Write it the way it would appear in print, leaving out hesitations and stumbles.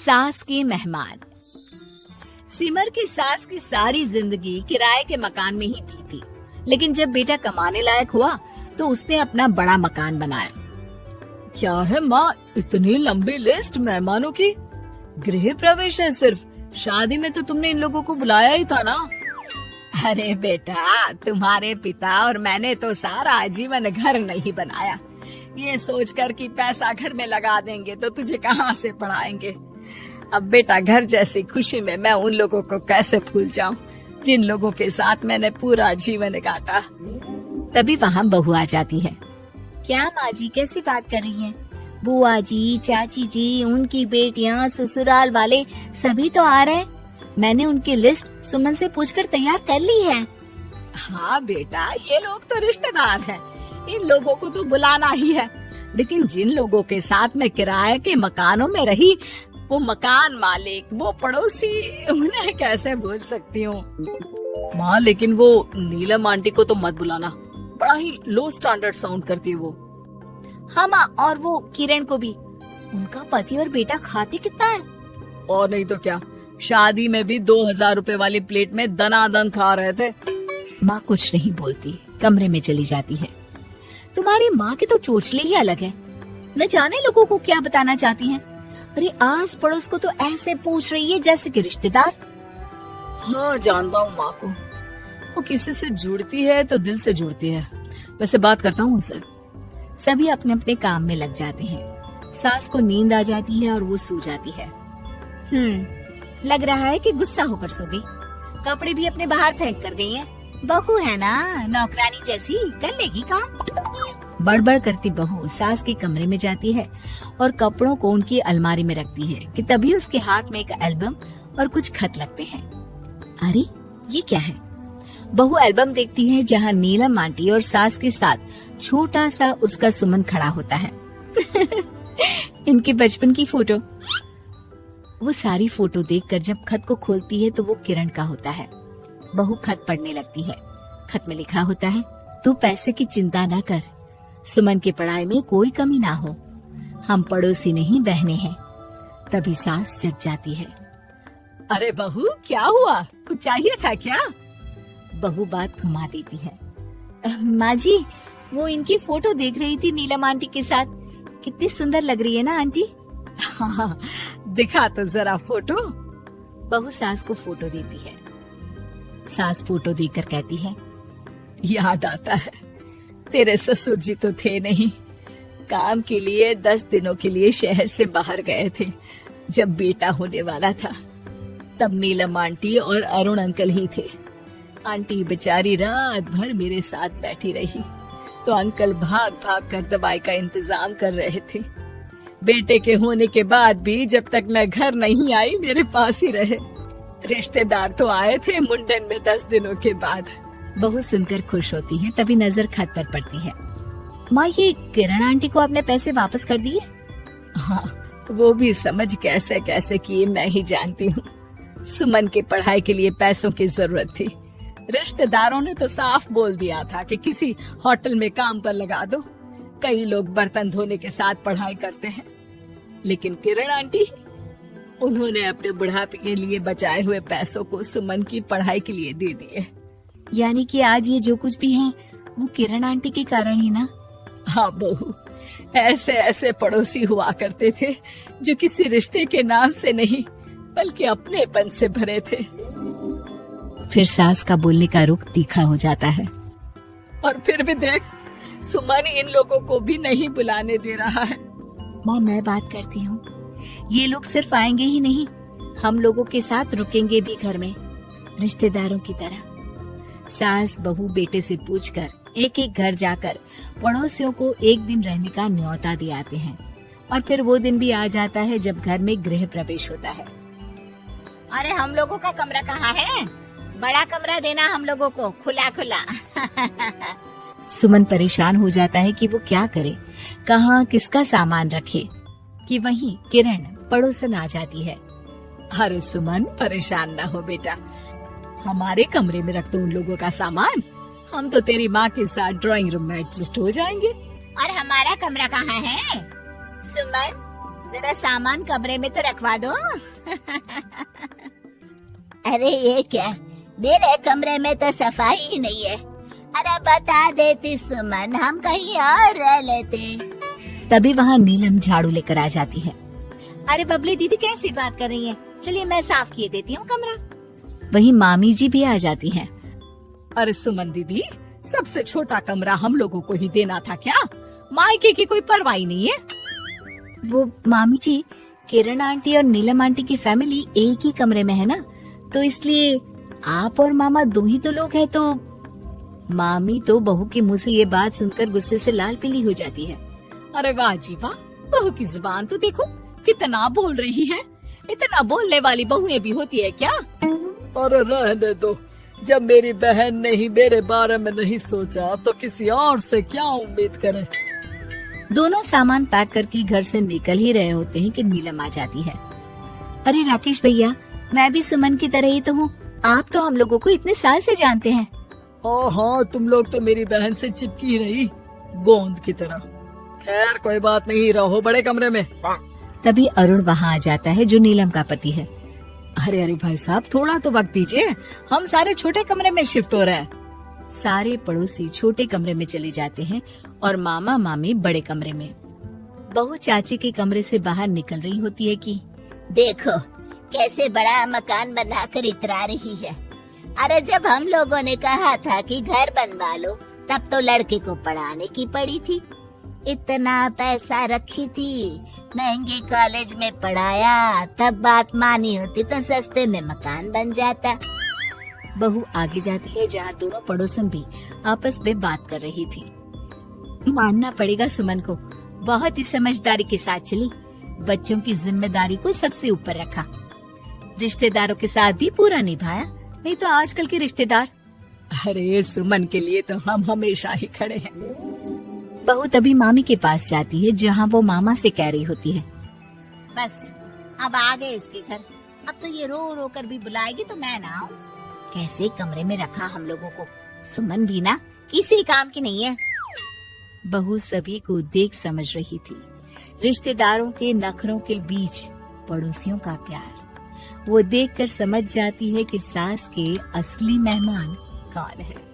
सास के मेहमान। सिमर की सास की सारी जिंदगी किराए के मकान में ही बीती, लेकिन जब बेटा कमाने लायक हुआ तो उसने अपना बड़ा मकान बनाया। क्या है माँ, इतनी लंबी लिस्ट मेहमानों की? गृह प्रवेश है सिर्फ, शादी में तो तुमने इन लोगों को बुलाया ही था ना। अरे बेटा, तुम्हारे पिता और मैंने तो सारा आजीवन घर नहीं बनाया, ये सोचकर कि पैसा घर में लगा देंगे तो तुझे कहाँ से पढ़ाएंगे। अब बेटा, घर जैसी खुशी में मैं उन लोगों को कैसे भूल जाऊं जिन लोगों के साथ मैंने पूरा जीवन काटा। तभी वहाँ बहू आ जाती है। क्या माँ जी, कैसी बात कर रही हैं? बुआ जी, चाची जी, उनकी बेटियाँ, ससुराल वाले सभी तो आ रहे हैं। मैंने उनकी लिस्ट सुमन से पूछकर तैयार कर ली है। हाँ बेटा, ये लोग तो रिश्तेदार हैं, इन लोगों को तो बुलाना ही है, लेकिन जिन लोगों के साथ मैं किराए के मकानों में रही, वो मकान मालिक, वो पड़ोसी, उन्हें कैसे भूल सकती हूँ। माँ, लेकिन वो नीलम आंटी को तो मत बुलाना, बड़ा ही लो स्टैंडर्ड साउंड करती है वो। हाँ माँ, और वो किरण को भी। उनका पति और बेटा खाते कितना है। और नहीं तो क्या, शादी में भी 2000 रुपए वाली प्लेट में दनादन खा रहे थे। माँ कुछ नहीं बोलती, कमरे में चली जाती है। तुम्हारी माँ के तो चोचले ही अलग है, न जाने लोगों को क्या बताना चाहती हैं। अरे आस पड़ोस को तो ऐसे पूछ रही है जैसे कि रिश्तेदार। हाँ, जानता हूँ माँ को, वो किसी से जुड़ती है तो दिल से जुड़ती है। वैसे बात करता हूँ उनसे। सभी अपने अपने काम में लग जाते हैं। सास को नींद आ जाती है और वो सो जाती है। लग रहा है कि गुस्सा होकर सो गई। कपड़े भी अपने बाहर फेंक कर गई हैं। बहू है ना, नौकरानी जैसी, कर लेगी काम। बड़बड़ करती बहू सास के कमरे में जाती है और कपड़ों को उनकी अलमारी में रखती है कि तभी उसके हाथ में एक एल्बम और कुछ खत लगते हैं। अरे ये क्या है? बहू एल्बम देखती है जहाँ नीलम आंटी और सास के साथ छोटा सा उसका सुमन खड़ा होता है। इनके बचपन की फोटो। वो सारी फोटो देखकर जब खत को खोलती है तो वो किरण का होता है। बहू खत पढ़ने लगती है। खत में लिखा होता है, तू पैसे की चिंता न कर, सुमन की पढ़ाई में कोई कमी ना हो, हम पड़ोसी नहीं बहने हैं। तभी सास जग जाती है। अरे बहू, क्या हुआ? कुछ चाहिए था क्या? बहू बात घुमा देती है। माँ जी, वो इनकी फोटो देख रही थी नीलम आंटी के साथ। कितनी सुंदर लग रही है ना आंटी? हाँ, दिखा तो जरा फोटो। बहू सास को फोटो देती है। सास फोटो देखकर कहती है, याद आता है, तेरे ससुर जी तो थे नहीं, काम के लिए 10 दिनों के लिए शहर से बाहर गए थे। जब बेटा होने वाला था तब नीलम आंटी और अरुण अंकल ही थे। आंटी बेचारी रात भर मेरे साथ बैठी रही, तो अंकल भाग भाग कर दवाई का इंतजाम कर रहे थे। बेटे के होने के बाद भी जब तक मैं घर नहीं आई मेरे पास ही रहे। रिश्तेदार तो आए थे मुंडन में 10 दिनों के बाद। बहू सुनकर खुश होती है, तभी नजर खत पर पड़ती है। माँ, ये किरण आंटी को आपने पैसे वापस कर दिए? हाँ, वो भी समझ कैसे कैसे किए मैं ही जानती हूँ। सुमन की पढ़ाई के लिए पैसों की जरूरत थी। रिश्तेदारों ने तो साफ बोल दिया था कि किसी होटल में काम पर लगा दो। कई लोग बर्तन धोने के साथ पढ़ाई करते हैं, लेकिन किरण आंटी, उन्होंने अपने बुढ़ापे के लिए बचाए हुए पैसों को सुमन की पढ़ाई के लिए दे दिए। यानी कि आज ये जो कुछ भी है वो किरण आंटी के कारण ही ना? हाँ बहू, ऐसे ऐसे पड़ोसी हुआ करते थे जो किसी रिश्ते के नाम से नहीं बल्कि अपनेपन से भरे थे। फिर सास का बोलने का रुख तीखा हो जाता है। और फिर भी देख, सुमन इन लोगों को भी नहीं बुलाने दे रहा है। माँ, मैं बात करती हूँ, ये लोग सिर्फ आएंगे ही नहीं, हम लोगों के साथ रुकेंगे भी घर में, रिश्तेदारों की तरह। सास बहू बेटे से पूछकर एक एक घर जाकर पड़ोसियों को एक दिन रहने का न्योता दिलाते हैं। और फिर वो दिन भी आ जाता है जब घर में गृह प्रवेश होता है। अरे हम लोगों का कमरा कहाँ है? बड़ा कमरा देना हम लोगों को, खुला खुला। सुमन परेशान हो जाता है कि वो क्या करे, कहाँ किसका सामान रखे, कि वहीं किरण पड़ोसन आ जाती है। अरे सुमन, परेशान ना हो बेटा, हमारे कमरे में रख दो उन लोगों का सामान, हम तो तेरी माँ के साथ ड्राइंग रूम में एडजस्ट हो जाएंगे। और हमारा कमरा कहाँ है? सुमन, जरा सामान कमरे में तो रखवा दो। अरे ये क्या, मेरे कमरे में तो सफाई ही नहीं है। अरे बता देती सुमन, हम कहीं और रह लेते। तभी वहाँ नीलम झाड़ू लेकर आ जाती है। अरे बबली दीदी कैसी बात कर रही है, चलिए मैं साफ किए देती हूँ कमरा। वहीं मामी जी भी आ जाती हैं। अरे सुमन दीदी, सबसे छोटा कमरा हम लोगों को ही देना था क्या? मायके की कोई परवाह नहीं है। वो मामी जी, किरण आंटी और नीलम आंटी की फैमिली एक ही कमरे में है ना, तो इसलिए आप और मामा दो ही तो लोग हैं। तो मामी तो बहू के मुंह से ये बात सुनकर गुस्से से लाल पीली हो जाती है। अरे वाह जी वाह, बहू की जुबान तो देखो कितना बोल रही है। इतना बोलने वाली बहुएं भी होती है क्या? अरे रहने दो, जब मेरी बहन ने ही मेरे बारे में नहीं सोचा तो किसी और से क्या उम्मीद करें। दोनों सामान पैक करके घर से निकल ही रहे होते हैं कि नीलम आ जाती है। अरे राकेश भैया, मैं भी सुमन की तरह ही तो हूँ। आप तो हम लोगों को इतने साल से जानते हैं। हाँ, तुम लोग तो मेरी बहन से चिपकी रही गोंद की तरह। खैर कोई बात नहीं, रहो बड़े कमरे में। तभी अरुण वहाँ आ जाता है, जो नीलम का पति है। अरे अरे भाई साहब, थोड़ा तो वक्त दीजिए, हम सारे छोटे कमरे में शिफ्ट हो रहे हैं। सारे पड़ोसी छोटे कमरे में चले जाते हैं और मामा मामी बड़े कमरे में। बहू चाची के कमरे से बाहर निकल रही होती है कि देखो कैसे बड़ा मकान बनाकर इतरा रही है। अरे जब हम लोगों ने कहा था कि घर बनवा लो, तब तो लड़के को पढ़ाने की पड़ी थी। इतना पैसा रखी थी, महंगे कॉलेज में पढ़ाया, तब बात मानी होती तो सस्ते में मकान बन जाता। बहू आगे जाती है जहाँ दोनों पड़ोसन भी आपस में बात कर रही थी। मानना पड़ेगा सुमन को, बहुत ही समझदारी के साथ चली। बच्चों की जिम्मेदारी को सबसे ऊपर रखा, रिश्तेदारों के साथ भी पूरा निभाया। नहीं तो आजकल के रिश्तेदार। अरे सुमन के लिए तो हम हमेशा ही खड़े हैं। बहू तभी मामी के पास जाती है, जहाँ वो मामा से कह रही होती है, बस अब आ गए इसके घर। अब तो ये रो रो कर भी बुलाएगी तो मैं ना आऊं। कैसे कमरे में रखा हम लोगों को। सुमन भी ना किसी काम की नहीं है। बहू सभी को देख समझ रही थी। रिश्तेदारों के नखरों के बीच पड़ोसियों का प्यार। वो देखकर समझ जाती है कि सास के असली मेहमान कौन है।